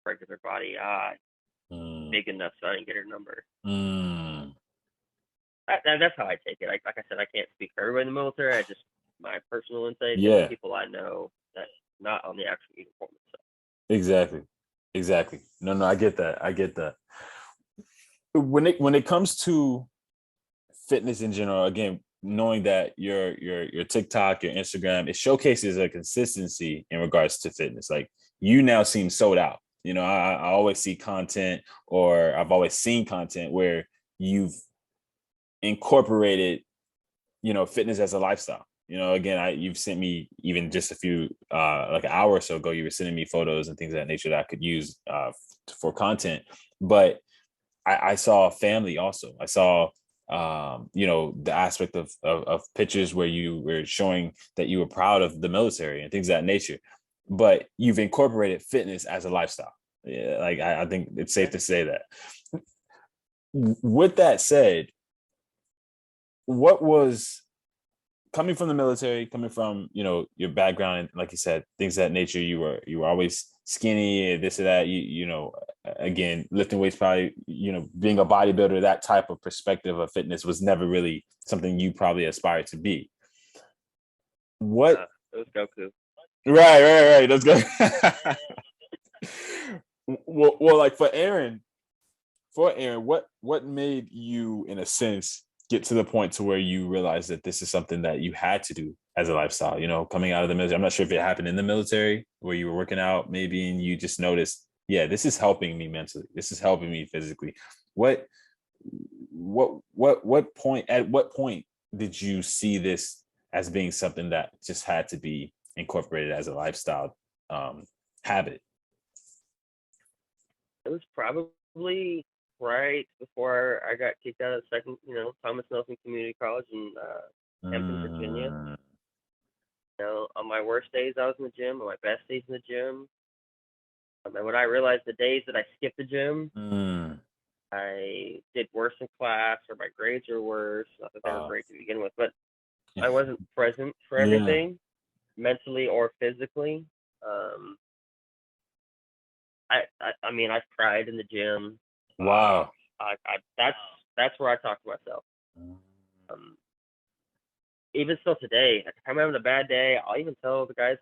regular body. Big enough so I didn't get her number. Mm. That's how I take it. Like I said, I can't speak for everybody in the military. I just my personal insight and the Yeah, people I know that not on the actual uniform itself. exactly. Exactly. No, I get that. I get that. When it comes to fitness in general, again, knowing that your TikTok, your Instagram, it showcases a consistency in regards to fitness. Like you now seem sold out. I always see content, or I've always seen content where you've incorporated, fitness as a lifestyle. Again, you've sent me even just a few, like an hour or so ago, you were sending me photos and things of that nature that I could use for content. But I saw family also. I saw, the aspect of pictures where you were showing that you were proud of the military and things of that nature. But you've incorporated fitness as a lifestyle. Yeah, like I think it's safe Yeah. to say that. With that said, what was coming from the military, coming from your background, and like you said, things of that nature, you were always skinny, this or that. Again, lifting weights, probably being a bodybuilder, that type of perspective of fitness was never really something you probably aspired to be. What? It was Goku. Right. That's good. Well, like for Aaron, what made you, in a sense, get to the point to where you realized that this is something that you had to do as a lifestyle? Coming out of the military, I'm not sure if it happened in the military where you were working out, maybe, and you just noticed, yeah, this is helping me mentally. This is helping me physically. What, at what point did you see this as being something that just had to be incorporated as a lifestyle habit? It was probably right before I got kicked out of second, Thomas Nelson Community College in Hampton, Virginia. Mm, On my worst days, I was in the gym. On my best days in the gym, and when I realized the days that I skipped the gym, mm, I did worse in class, or my grades are worse. Not that they were uh, great to begin with, but I wasn't present for yeah. everything, mentally or physically. Um, I mean, I've cried in the gym. Wow. That's where I talk to myself. Um, Even still today, if I'm having a bad day, I'll even tell the guys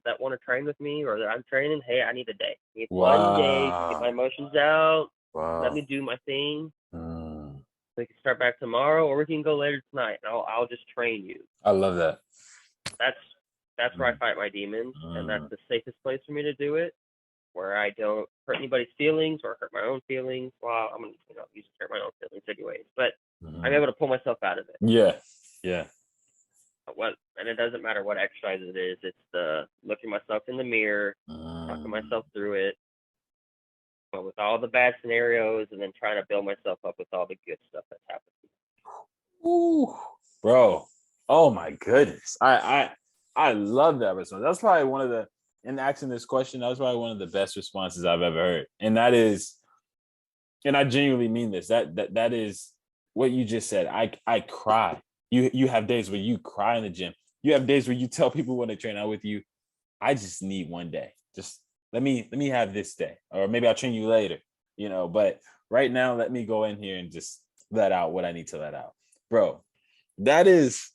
that want to train with me or that I'm training, hey, I need a day. I need one day to get my Wow. emotions out. Let Wow. me do my thing. Mm. We can start back tomorrow, or we can go later tonight. And I'll just train you. I love that. That's that's where I Mm. fight my demons, and that's Mm. the safest place for me to do it, where I don't hurt anybody's feelings or hurt my own feelings. Well, I'm gonna usually hurt my own feelings anyways, but I'm Mhm. able to pull myself out of it. Yeah. Yeah. And it doesn't matter what exercise it is. It's the looking myself in the mirror, talking Mm. myself through it, but with all the bad scenarios, and then trying to build myself up with all the good stuff that's happened. Ooh, bro. Oh my goodness. I love that response. That's probably one of the in asking this question, that was probably one of the best responses I've ever heard. And that is, and I genuinely mean this. That is what you just said. I cry. You have days where you cry in the gym. You have days where you tell people when they train out with you, I just need one day. Just let me have this day, or maybe I'll train you later. But right now, let me go in here and just let out what I need to let out, bro. That is,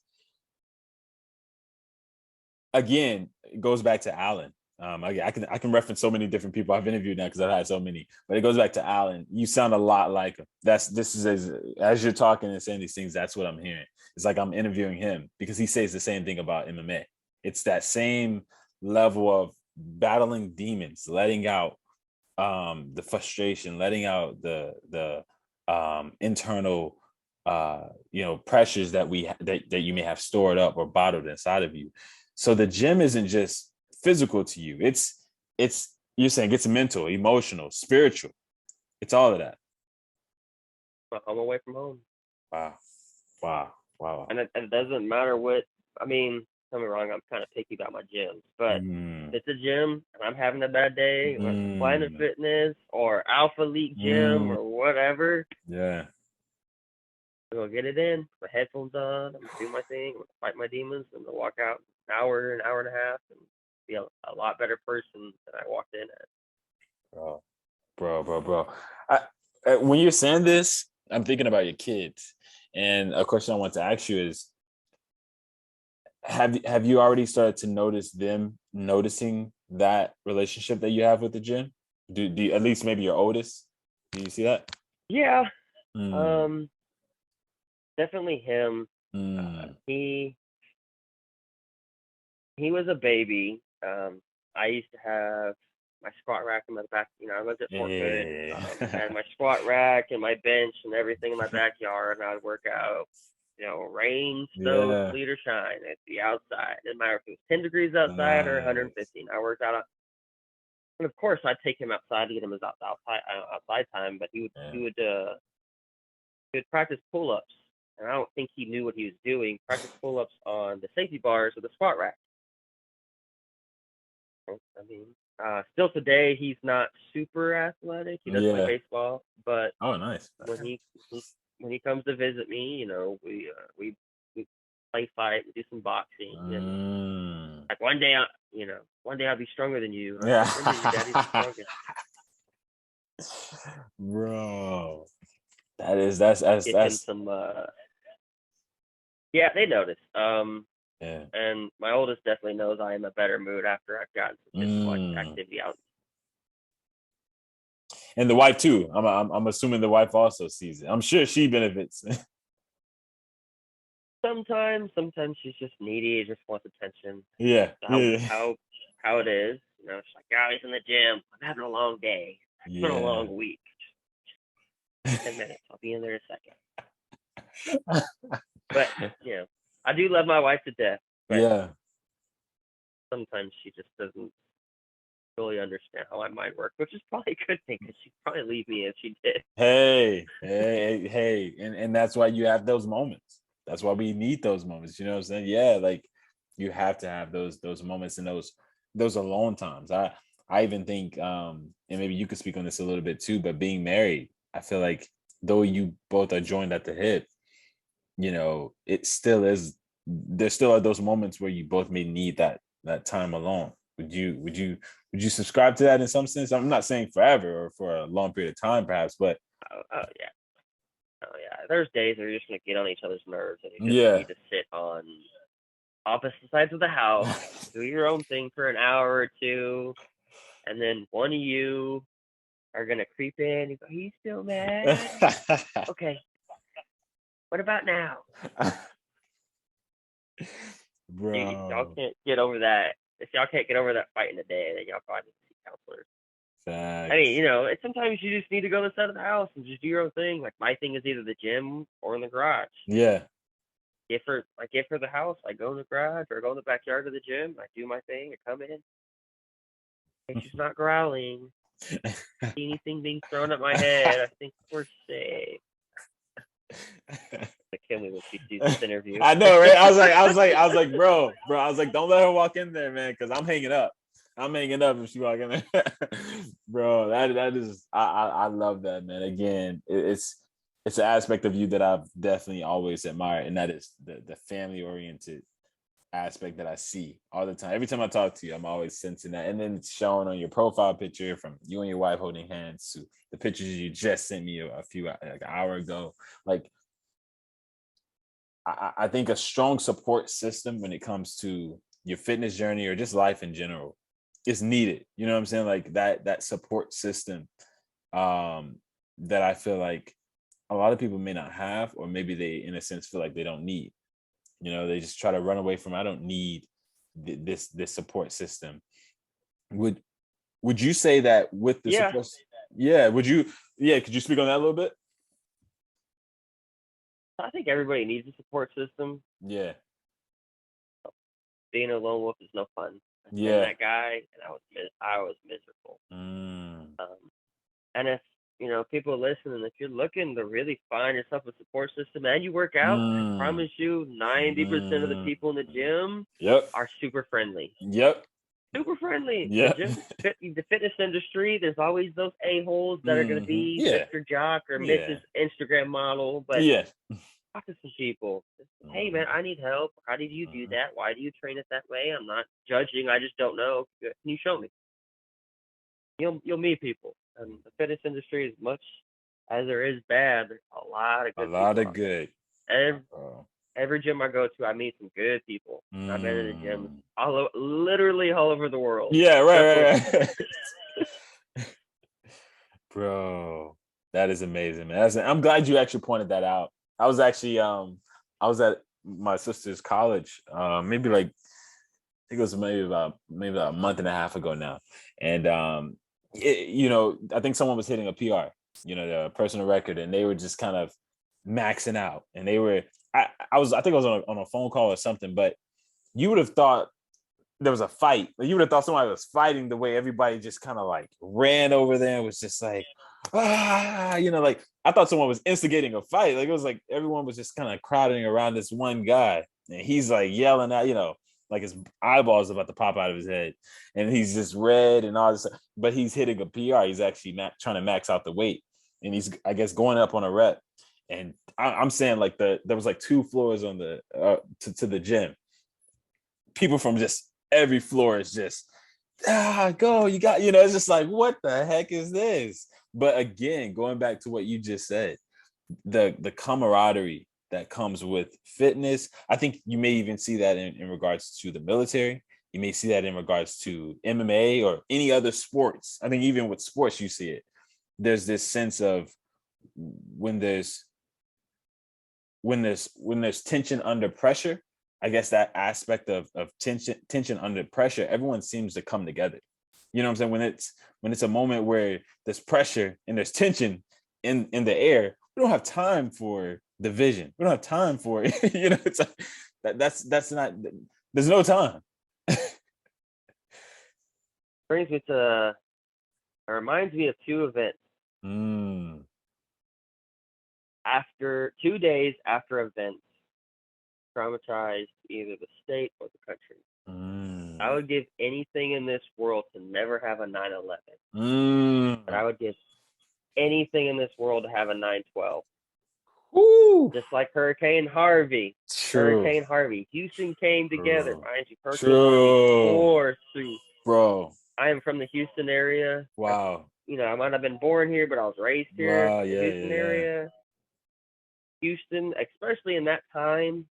again, it goes back to Alan. I can reference so many different people I've interviewed now because I've had so many, but it goes back to Alan. You sound a lot like him. This is as you're talking and saying these things, that's what I'm hearing. It's like I'm interviewing him because he says the same thing about MMA. It's that same level of battling demons, letting out the frustration, letting out the internal pressures that you may have stored up or bottled inside of you. So the gym isn't just physical to you. It's you're saying it's mental, emotional, spiritual. It's all of that. I'm away from home, Wow. Wow. Wow. and it doesn't matter what. I mean, don't me wrong, I'm kind of picky about my gyms, but Mm, if it's a gym and I'm having a bad day, whether it's Planet mm, Fitness or Alpha Elite Gym mm, or whatever, yeah. I'm gonna get it in. My headphones on. I'm gonna do my thing. I'm gonna fight my demons. I'm gonna walk out an hour and a half, and be a lot better person than I walked in as. Bro. bro. When you're saying this, I'm thinking about your kids, and a question I want to ask you is: Have you already started to notice them noticing that relationship that you have with the gym? Do you, at least maybe your oldest? Do you see that? Yeah, Mm, definitely him. mm, He was a baby. I used to have my squat rack in my back. I lived at Fort Hood. I had yeah. my squat rack and my bench and everything in my backyard, and I would work out. Rain, snow, Yeah. sleet, or shine, at the outside. It didn't matter if it was 10 degrees outside or Nice. 115. I worked out, and of course, I'd take him outside to get him his outside time. But Yeah. he would practice pull-ups, and I don't think he knew what he was doing. Practice pull-ups on the safety bars of the squat rack. I mean, still today he's not super athletic. He does play Yeah. baseball, but Oh, nice. when he comes to visit me, we play fight, we do some boxing, and Mm. like one day I'll be stronger than you. And I was Yeah. like, when did your daddy the strongest? Bro. That's Give him some. Yeah, they notice. yeah. And my oldest definitely knows I am a better mood after I've gotten some physical Mm. activity out. And the wife too. I'm assuming the wife also sees it. I'm sure she benefits. Sometimes she's just needy, just wants attention. Yeah. How Yeah. how how it is. She's like, oh, he's in the gym. I'm having a long day. It's been a Yeah. long week. 10 minutes. I'll be in there in a second. But I do love my wife to death. But Yeah. sometimes she just doesn't fully understand how my mind works, which is probably a good thing because she'd probably leave me if she did. Hey. And that's why you have those moments. That's why we need those moments. You know what I'm saying? Yeah, like you have to have those moments and those alone times. I even think and maybe you could speak on this a little bit too, but being married, I feel like though you both are joined at the hip, it still is there still are those moments where you both may need that time alone. Would you subscribe to that in some sense? I'm not saying forever or for a long period of time perhaps, but Oh yeah. Oh yeah. There's days where you're just gonna get on each other's nerves and you just yeah. need to sit on opposite sides of the house, do your own thing for an hour or two, and then one of you are gonna creep in and go, he's still mad? Okay, what about now? Y'all Bro, can't get over that. If y'all can't get over that fight in a day, then y'all probably need to see counselors. I mean, facts. sometimes you just need to go to the side of the house and just do your own thing. Like my thing is either the gym or in the garage. Yeah. If for the house, I go in the garage or go in the backyard of the gym. I do my thing. I come in. If she's not growling, see anything being thrown at my head, I think we're safe. Kill me when she sees this interview. I know, right? I was like, bro, I was like, don't let her walk in there, man, because I'm hanging up. I'm hanging up if she walk in there. Bro, that is I love that, man. Again, it's an aspect of you that I've definitely always admired, and that is the family oriented aspect that I see all the time. Every time I talk to you, I'm always sensing that. And then it's shown on your profile picture from you and your wife holding hands to the pictures you just sent me a few like an hour ago. Like I think a strong support system when it comes to your fitness journey or just life in general is needed. You know what I'm saying? Like that support system that I feel like a lot of people may not have, or maybe they in a sense feel like they don't need. They just try to run away from I don't need this support system. Would you say that with the Yeah, support? Yeah, would you? Yeah, could you speak on that a little bit? I think everybody needs a support system. Yeah, Being a lone wolf is no fun. I've been yeah. that guy, and I was miserable. Mm, And if people listening, if you're looking to really find yourself a support system and you work out, I mm, promise you, 90% of the mm. people in the gym Yep, are super friendly. yep, Super friendly. The yep. the fitness industry, there's always those a-holes that are going to be Yeah, Mr. Jock or yeah, Mrs. Instagram model, but yeah. talk to some people. Hey man, Mhm, I need help. How did you do mhm. that? Why do you train it that way? I'm not judging. I just don't know. Can you show me? You'll meet people. The fitness industry, as much as there is bad, there's a lot of A good lot people of out there. good. Every gym I go to, I meet some good people. I've been in the gyms literally all over the world. Yeah, right. Bro, that is amazing, man. I'm glad you actually pointed that out. I was actually I was at my sister's college, maybe like I think it was maybe about a month and a half ago now. And I think someone was hitting a PR, the personal record, and they were just kind of maxing out. And they were I think I was on a phone call or something, but you would have thought there was a fight. Like, you would have thought somebody was fighting the way everybody just kind of like ran over there and was just like, like I thought someone was instigating a fight. Like it was like everyone was just kind of crowding around this one guy, and he's like yelling at, like his eyeballs about to pop out of his head, and he's just red and all this. But he's hitting a PR. He's actually trying to max out the weight, and he's, I guess, going up on a rep. And I'm saying like there was like 2 floors on the to the gym. People from just every floor is just go, you got, it's just like, what the heck is this? But again, going back to what you just said, the camaraderie that comes with fitness, I think you may even see that in regards to the military. You may see that in regards to MMA or any other sports. I think even with sports, you see it. There's this sense of when there's tension under pressure, I guess that aspect of tension under pressure, everyone seems to come together. You know what I'm saying? When it's a moment where there's pressure and there's tension in the air, we don't have time for division. We don't have time for it. It's like, that's not. There's no time. It reminds me of 2 events. After 2 days after events, traumatized either the state or the country. I would give anything in this world to never have a 9/11. But I would give anything in this world to have a 9/12. Just like Hurricane Harvey. Houston came together. Mind you, Hurricane Harvey tore through. Bro. I am from the Houston area. Wow. I might have been born here, but I was raised here. Wow, the Houston area. Houston, especially in that time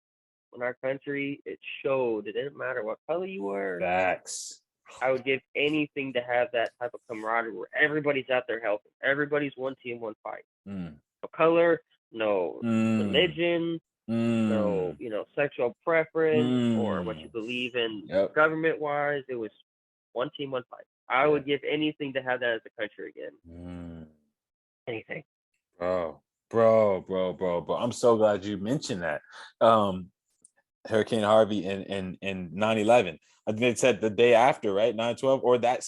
in our country, it showed. It didn't matter what color you were. Facts. I would give anything to have that type of camaraderie where everybody's out there helping. Everybody's one team, one fight. No color, no religion, no, sexual preference or what you believe in government-wise. It was one team, one fight. I would give anything to have that as a country again. Anything. Bro. I'm so glad you mentioned that. Hurricane Harvey and 9/11. I think it said the day after, right? 9/12, or that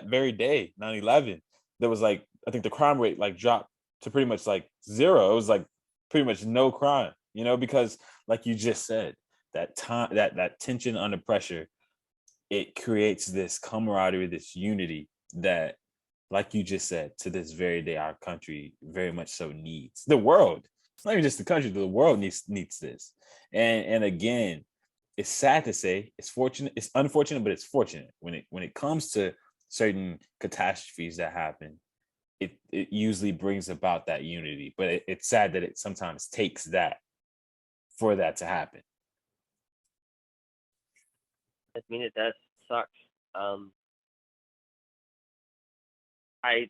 very day, 9/11, there was like, I think the crime rate like dropped to pretty much like 0. It was like pretty much no crime, because like you just said, that time, that tension under pressure, it creates this camaraderie, this unity that, like you just said, to this very day, our country very much so needs. The world, it's not even just the country, the world needs this. And again, it's sad to say, it's unfortunate, but it's fortunate when it comes to certain catastrophes that happen. It usually brings about that unity, but it's sad that it sometimes takes that for that to happen. I mean, it does suck. I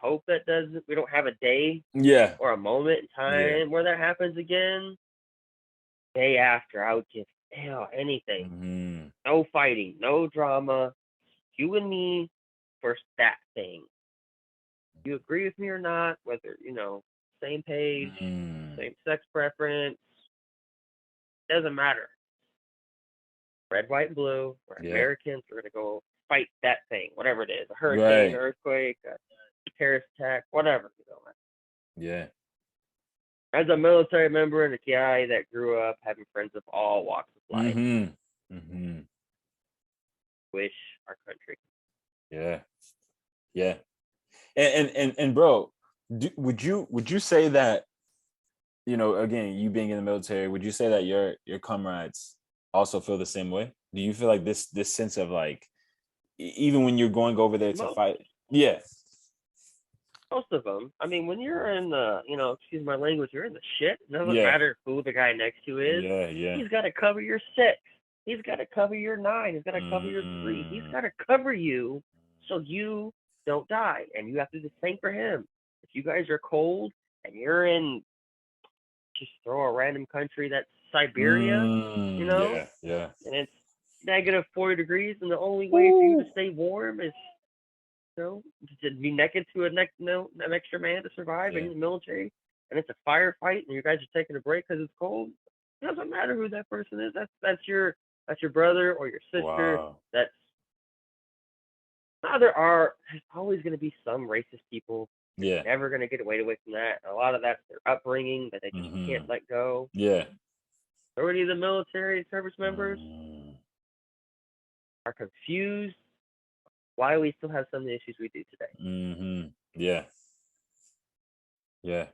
hope that doesn't. We don't have a day, or a moment in time where that happens again. Day after, I would give anything. No fighting, no drama. You and me versus that thing. You agree with me or not? Whether same page, same sex preference, doesn't matter. Red, white, and blue. We're Americans. We're gonna go fight that thing, whatever it is—a hurricane, earthquake, a terrorist attack, whatever. As a military member and a guy that grew up having friends of all walks of life, wish our country. And bro, would you say that, again, you being in the military, would you say that your comrades also feel the same way? Do you feel like this sense of like, even when you're going over there to fight? most of them. I mean, when you're in the, excuse my language, you're in the shit. It doesn't Yeah, matter who the guy next to is. yeah, yeah. He's got to cover your 6. He's got to cover your 9. He's got to cover your 3. He's Mm, got to cover you so you don't die. And you have to do the same for him. If you guys are cold and you're in, just throw a random country that's Siberia, yeah, yeah. and it's negative 40 degrees, and the only way for you to Woo. stay warm is to be naked to an extra man to survive in Yeah. the military, and it's a firefight, and you guys are taking a break because it's cold. It doesn't matter who that person is. That's your brother or your sister. Wow. That's now there's always going to be some racist people. You're Yeah. never going to get away from that. A lot of that's their upbringing that they just can't let go. Yeah. Majority of the military service members Mm, are confused why we still have some of the issues we do today. yeah. Yeah.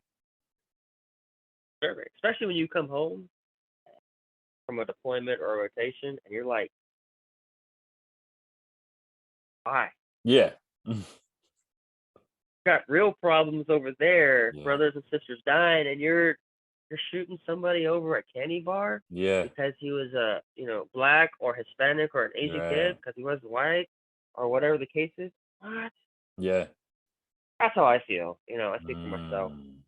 Especially when you come home from a deployment or a rotation, and you're like, why? Yeah. Got real problems over there, Yeah. brothers and sisters dying, and you're shooting somebody over a candy bar Yeah. because he was a black or Hispanic or an Asian kid Right. because he wasn't white or whatever the case is. What? Yeah. That's how I feel. I speak for myself. Mm.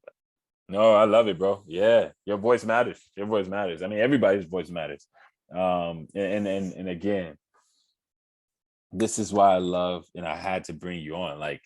No, I love it, bro. Yeah. Your voice matters. Your voice matters. I mean, everybody's voice matters. And again, this is why I love and I had to bring you on. Like,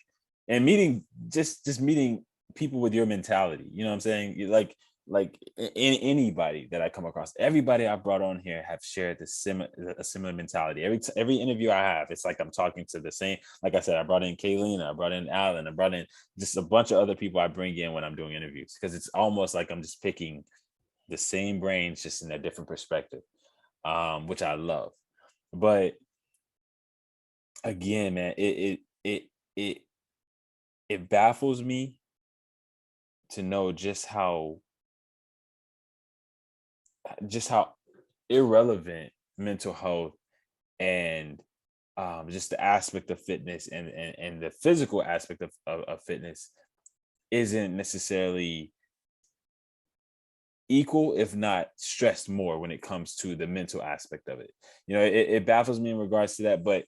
and meeting just meeting people with your mentality. You know what I'm saying? In anybody that I come across, everybody I brought on here have shared a similar mentality. Every interview I have, it's like I'm talking to the same. Like I said, I brought in Kaylina, I brought in Alan, I brought in just a bunch of other people I bring in when I'm doing interviews because it's almost like I'm just picking the same brains just in a different perspective, which I love. But again, man, it it baffles me to know just how irrelevant mental health and just the aspect of fitness and the physical aspect of fitness isn't necessarily equal, if not stressed more when it comes to the mental aspect of it. It baffles me in regards to that, but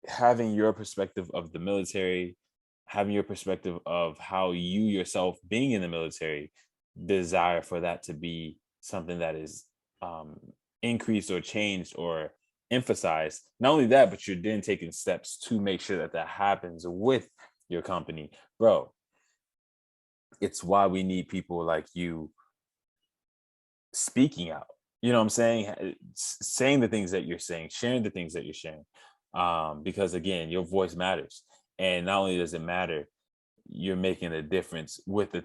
having your perspective of the military, having your perspective of how you yourself being in the military desire for that to be something that is um, increased or changed or emphasized. Not only that, but you're then taking steps to make sure that that happens with your company, bro. It's why we need people like you speaking out. You know what I'm saying? Saying the things that you're saying, sharing the things that you're sharing. Because again, your voice matters. And not only does it matter, you're making a difference with the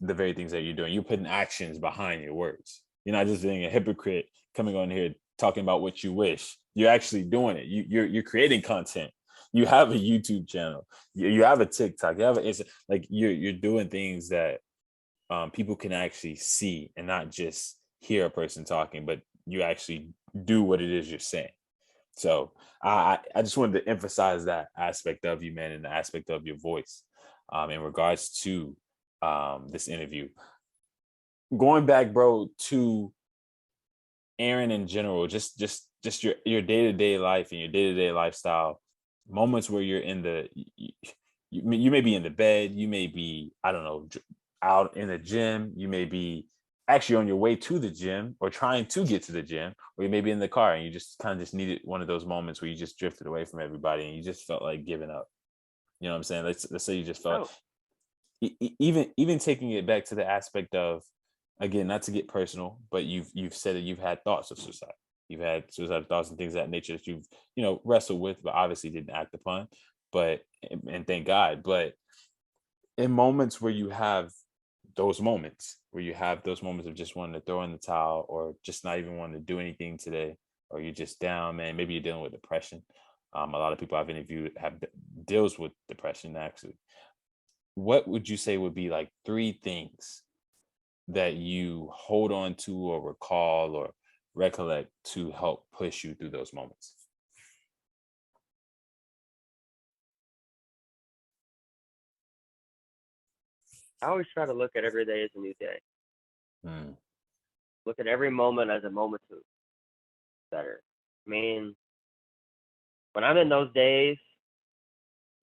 very things that you're doing. You're putting actions behind your words. You're not just being a hypocrite coming on here talking about what you wish. You're actually doing it. You're creating content. You have a YouTube channel. You have a TikTok. It's like you're doing things that people can actually see and not just hear a person talking, but you actually do what it is you're saying. So I just wanted to emphasize that aspect of you, man, and the aspect of your voice in regards to this interview. Going back, bro, to Aaron in general, just your day-to-day life and your day-to-day lifestyle, moments where you're in you may be in the bed, you may be, I don't know, out in the gym, you may be actually on your way to the gym or trying to get to the gym, or you may be in the car and you just kind of just needed one of those moments where you just drifted away from everybody and you just felt like giving up. You know what I'm saying? Let's say you just felt Oh, even taking it back to the aspect of, again, not to get personal, but you've said that you've had thoughts of suicide. You've had suicidal thoughts and things of that nature that you've wrestled with, but obviously didn't act upon. But and thank God. But in moments where you have those moments of just wanting to throw in the towel or just not even wanting to do anything today, or you're just down, man. Maybe you're dealing with depression. A lot of people I've interviewed have deals with depression actually. What would you say would be like 3 things that you hold on to or recall or recollect to help push you through those moments? I always try to look at every day as a new day. Mm. Look at every moment as a moment to better. I mean, when I'm in those days,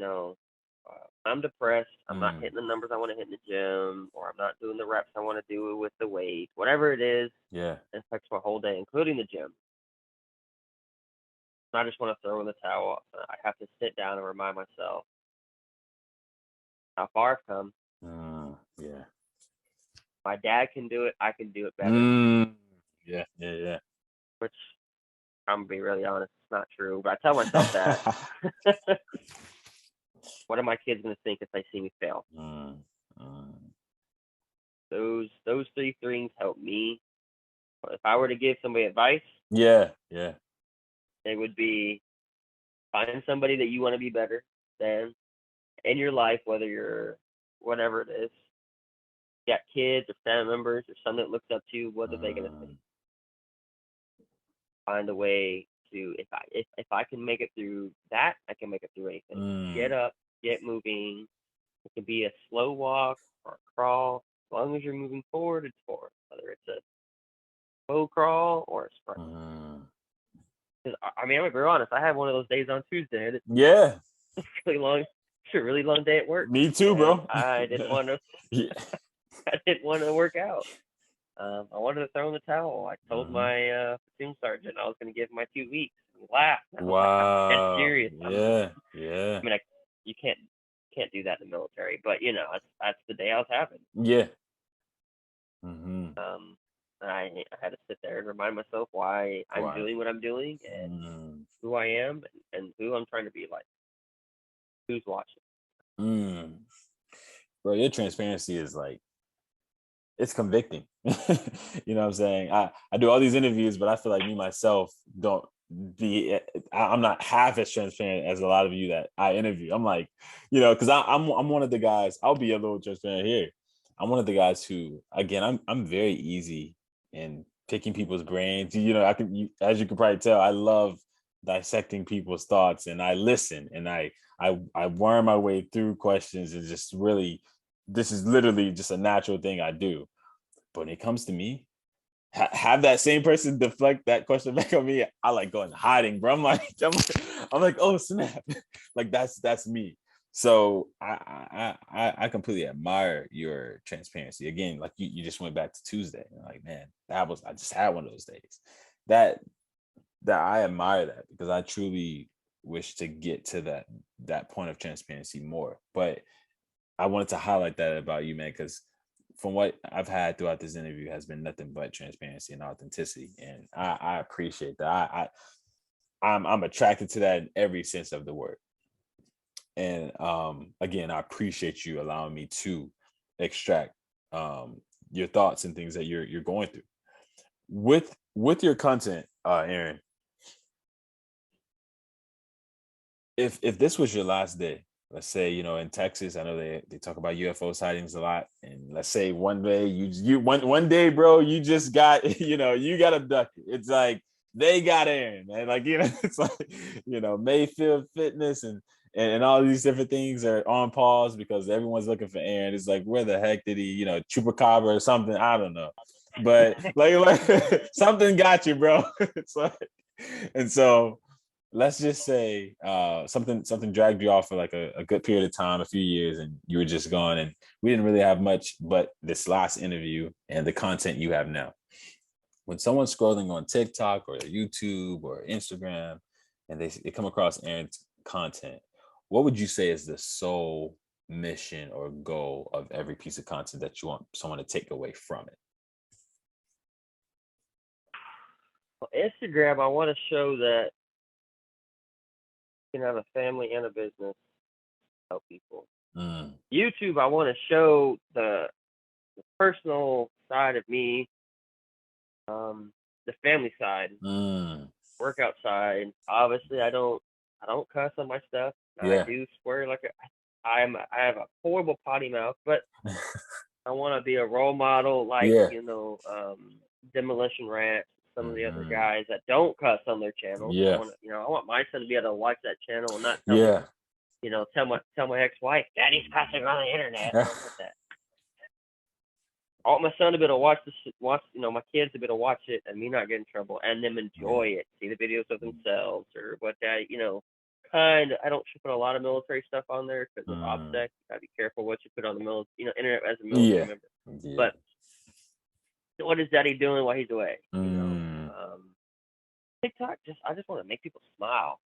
no, I'm depressed. I'm not hitting the numbers I want to hit in the gym, or I'm not doing the reps I want to do with the weight. Whatever it is, Yeah. it affects my whole day, including the gym. I just want to throw in the towel. I have to sit down and remind myself how far I've come. Yeah. My dad can do it. I can do it better. Yeah. Yeah. Which, I'm gonna be really honest, it's not true. But I tell myself that. What are my kids gonna think if they see me fail? Those three things help me. If I were to give somebody advice, yeah, it would be find somebody that you want to be better than in your life, whether you're whatever it is. You got kids or family members or someone that looks up to you. What are they gonna think? Find a way to if I can make it through that, I can make it through anything. Get up, get moving. It can be a slow walk or a crawl. As long as you're moving forward, it's forward. Whether it's a slow crawl or a sprint. I mean, I'm gonna be honest. I had one of those days on Tuesday. Yeah. It's really long. It's a really long day at work. Me too, bro. I didn't want to. Yeah. I didn't want to work out. I wanted to throw in the towel. I told my platoon sergeant I was going to give him my 2 weeks. He laughed. I was like, I'm dead serious. Yeah. I mean, you can't do that in the military, but that's the day I was having. Yeah. I had to sit there and remind myself why I'm doing what I'm doing and who I am and who I'm trying to be like. Who's watching? Bro, your transparency is like, it's convicting. You know what I'm saying? I do all these interviews, but I feel like me myself I'm not half as transparent as a lot of you that I interview. I'm like, because I'm one of the guys. I'll be a little transparent here. I'm one of the guys who, again, I'm very easy in picking people's brains. As you can probably tell, I love dissecting people's thoughts, and I listen, and I worm my way through questions, and just really, this is literally just a natural thing I do. But when it comes to me, have that same person deflect that question back on me, I like going hiding, bro. I'm like, oh snap, like that's me. So I completely admire your transparency. Again, like you just went back to Tuesday. Like, man, I just had one of those days. That I admire that, because I truly wish to get to that point of transparency more. But I wanted to highlight that about you, man, because from what I've had throughout this interview has been nothing but transparency and authenticity, and I appreciate that. I'm attracted to that in every sense of the word. And again, I appreciate you allowing me to extract your thoughts and things that you're going through with your content, Aaron. If this was your last day, let's say, in Texas, I know they talk about UFO sightings a lot. And let's say one day one day, bro, you just got, you got abducted. It's like, they got Aaron, man. Like, it's like, Mayfield Fitness and all these different things are on pause because everyone's looking for Aaron. It's like, where the heck did he, chupacabra or something? I don't know. But like something got you, bro. It's like, and so let's just say something dragged you off for like a good period of time, a few years, and you were just gone, and we didn't really have much but this last interview and the content you have now. When someone's scrolling on TikTok or YouTube or Instagram and they come across Aaron's content, what would you say is the sole mission or goal of every piece of content that you want someone to take away from it? Well, Instagram, I want to show that you can have a family and a business, help people. YouTube, I want to show the personal side of me, the family side, workout side. Obviously, I don't cuss on my stuff. I do swear like I have a horrible potty mouth, but I want to be a role model, like Demolition Ranch, some of the other guys that don't cuss on their channels. I want my son to be able to watch that channel and not tell my ex-wife, Daddy's cussing on the internet. all my son to be able to watch this, my kids to be able to watch it and me not get in trouble and them enjoy it, see the videos of themselves or what that, I don't put a lot of military stuff on there because of OPSEC. You gotta be careful what you put on the internet as a military member. Yeah. But what is Daddy doing while he's away? TikTok, I just want to make people smile,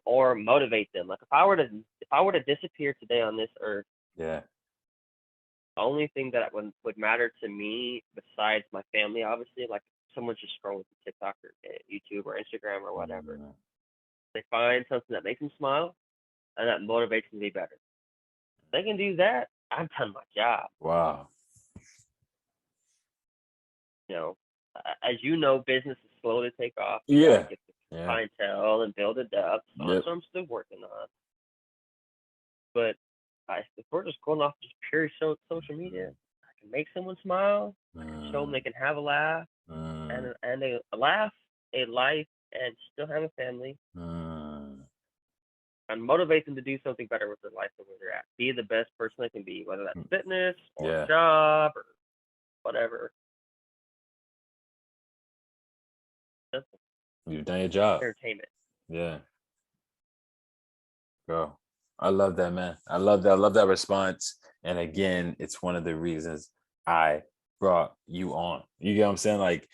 or motivate them. Like if I were to disappear today on this earth, yeah, the only thing that would matter to me besides my family, obviously, like someone's just scrolling through TikTok or YouTube or Instagram or whatever, they find something that makes them smile and that motivates them to be better. If they can do that, I've done my job. Wow. As you know, business is slow to take off. Yeah. Get the clientele and build it up. So that's what I'm still working on. But if we're just going off just pure social media, I can make someone smile, I can show them they can have a laugh, and a laugh, a life, and still have a family, and motivate them to do something better with their life than where they're at. Be the best person they can be, whether that's fitness or a job or whatever. Simple. You've done your job. Entertainment. Yeah. Bro, I love that, man. I love that. I love that response. And again, it's one of the reasons I brought you on. You get what I'm saying? Like,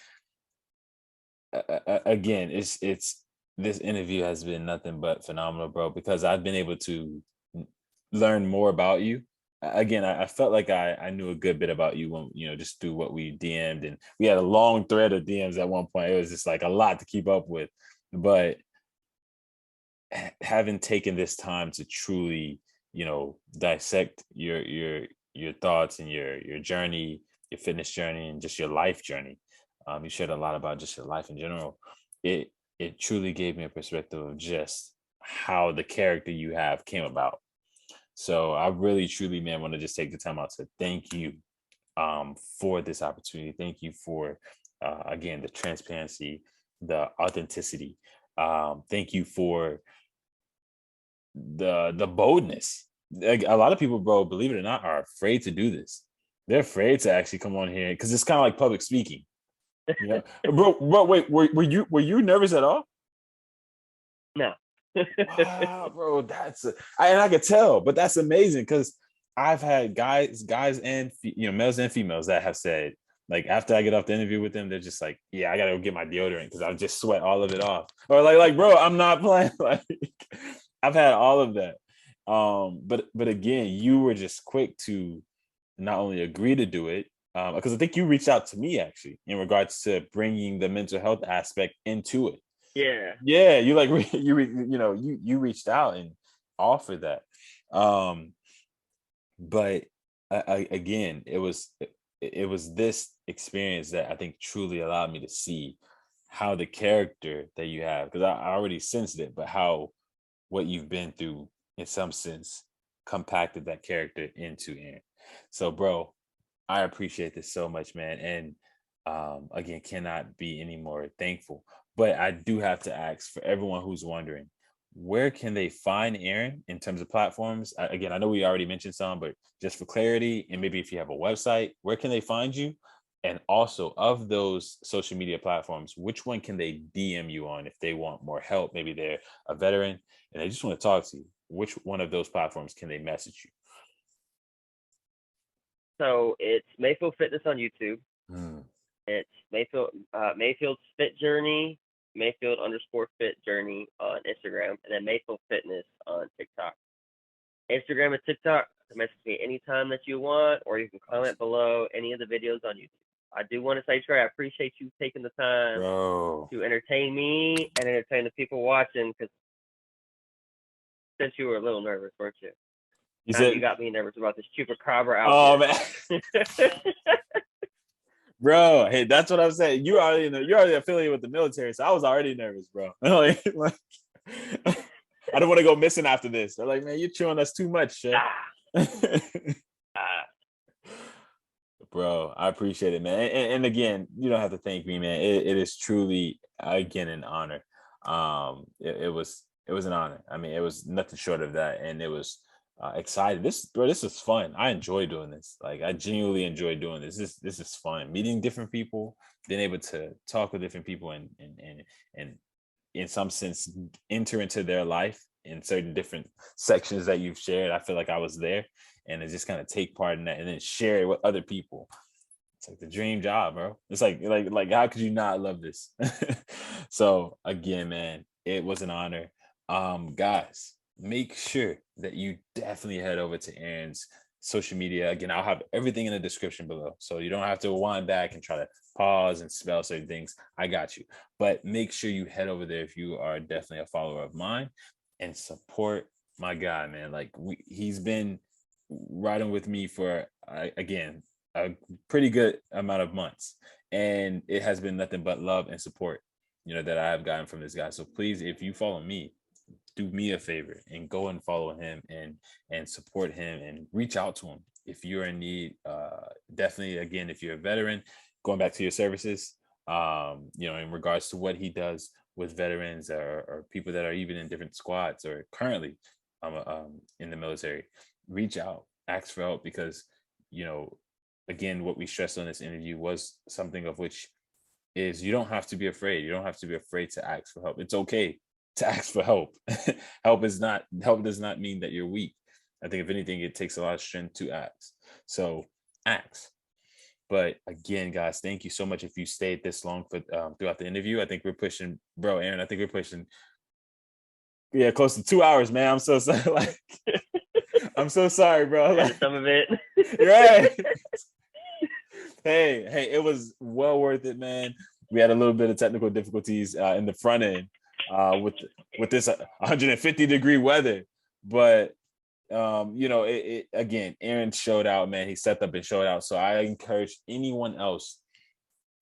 again, it's this interview has been nothing but phenomenal, bro, because I've been able to learn more about you. Again, I felt like I knew a good bit about you when, just through what we DM'd, and we had a long thread of DMs at one point. It was just like a lot to keep up with, but having taken this time to truly, dissect your thoughts and your journey, your fitness journey, and just your life journey. You shared a lot about just your life in general. It truly gave me a perspective of just how the character you have came about. So I really, truly, man, want to just take the time out to thank you for this opportunity. Thank you for, again, the transparency, the authenticity. Thank you for the boldness. Like, a lot of people, bro, believe it or not, are afraid to do this. They're afraid to actually come on here because it's kind of like public speaking. Bro, wait, were you nervous at all? No. Wow, bro, and I could tell, but that's amazing because I've had guys and males and females that have said, like, after I get off the interview with them, they're just like, yeah, I gotta go get my deodorant because I'll just sweat all of it off. Or like, bro, I'm not playing. Like, I've had all of that. But again, you were just quick to not only agree to do it, because I think you reached out to me actually in regards to bringing the mental health aspect into it. Yeah, you like you reached out and offered that. But again, it was this experience that I think truly allowed me to see how the character that you have, because I already sensed it, but how what you've been through in some sense compacted that character into Aaron. So, bro, I appreciate this so much, man. And again, cannot be any more thankful. But I do have to ask, for everyone who's wondering, where can they find Aaron in terms of platforms? Again, I know we already mentioned some, but just for clarity, and maybe if you have a website, where can they find you? And also, of those social media platforms, which one can they DM you on if they want more help? Maybe they're a veteran and they just want to talk to you. Which one of those platforms can they message you? So it's Mayfield Fitness on YouTube. It's Mayfield's Fit Journey, Mayfield_Fit Journey on Instagram, and then Mayfield Fitness on TikTok. Instagram and TikTok, message me anytime that you want, or you can comment below any of the videos on YouTube. I do want to say, Trey, I appreciate you taking the time to entertain me and entertain the people watching, because since you were a little nervous, weren't you? You got me nervous about this chupacabra out. Oh, man. Bro, hey, that's what I'm saying. You're already affiliated with the military, so I was already nervous, bro. I don't want to go missing after this. They're like, man, you're chewing us too much, shit. Bro, I appreciate it, man. And again, you don't have to thank me, man. It is truly, again, an honor. It was an honor. I mean, it was nothing short of that, and it was excited. This is fun. I enjoy doing this. Like I genuinely enjoy doing this. This is fun. Meeting different people, being able to talk with different people, and in some sense enter into their life in certain different sections that you've shared. I feel like I was there, and to just kind of take part in that and then share it with other people. It's like the dream job, bro. It's like how could you not love this? So again, man, it was an honor. Guys, make sure that you definitely head over to Aaron's social media. Again, I'll have everything in the description below. So you don't have to wind back and try to pause and spell certain things. I got you. But make sure you head over there if you are definitely a follower of mine and support my guy, man. Like he's been riding with me for again a pretty good amount of months, and it has been nothing but love and support, that I have gotten from this guy. So please, if you follow me, do me a favor and go and follow him and support him and reach out to him if you're in need. Definitely, again, if you're a veteran, going back to your services, in regards to what he does with veterans or people that are even in different squads or currently in the military, reach out, ask for help, because again, what we stressed on this interview was something of which is you don't have to be afraid. You don't have to be afraid to ask for help. It's okay to ask for help. Help does not mean that you're weak. I think if anything, it takes a lot of strength to ask. So ask. But again, guys, thank you so much if you stayed this long for throughout the interview. I think we're pushing, bro, Aaron. I think we're pushing, close to 2 hours, man. I'm so sorry. Like, I'm so sorry, bro. Like, some of it. Right. Hey, it was well worth it, man. We had a little bit of technical difficulties in the front end with this 150-degree weather, but it again, Aaron showed out, man. He stepped up and showed out. So I encourage anyone else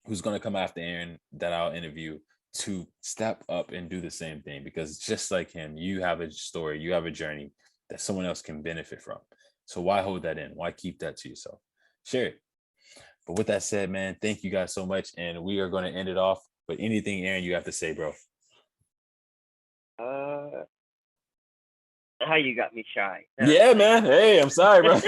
who's going to come after Aaron that I'll interview to step up and do the same thing, because just like him, you have a story, you have a journey that someone else can benefit from. So why hold that in? Why keep that to yourself? Share it. But with that said, man, thank you guys so much. And we are going to end it off with anything, Aaron, you have to say, bro. How you got me shy. Yeah, man. Hey, I'm sorry, bro.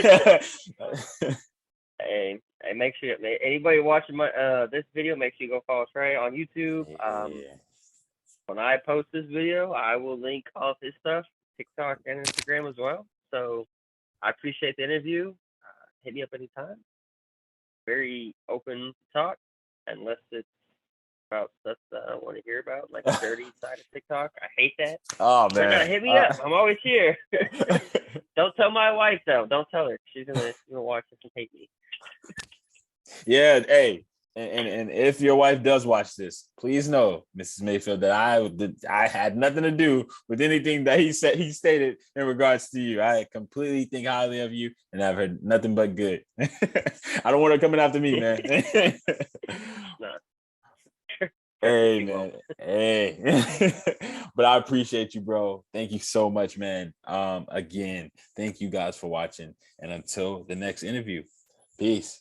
Hey, make sure anybody watching this video, make sure you go follow Trey on YouTube. Yeah. When I post this video, I will link all of his stuff, TikTok and Instagram as well. So I appreciate the interview. Hit me up anytime. Very open to talk, unless it's about stuff that I don't want to hear about, like the dirty side of TikTok. I hate that. Oh, man. Hit me up. I'm always here. Don't tell my wife, though. Don't tell her. She's gonna watch this and hate me. Yeah, hey. And if your wife does watch this, please know, Mrs. Mayfield, that I had nothing to do with anything that he stated in regards to you. I completely think highly of you, and I've heard nothing but good. I don't want her coming after me, man. Hey, man. Hey. But I appreciate you, bro. Thank you so much, man. Again, thank you guys for watching. And until the next interview, peace.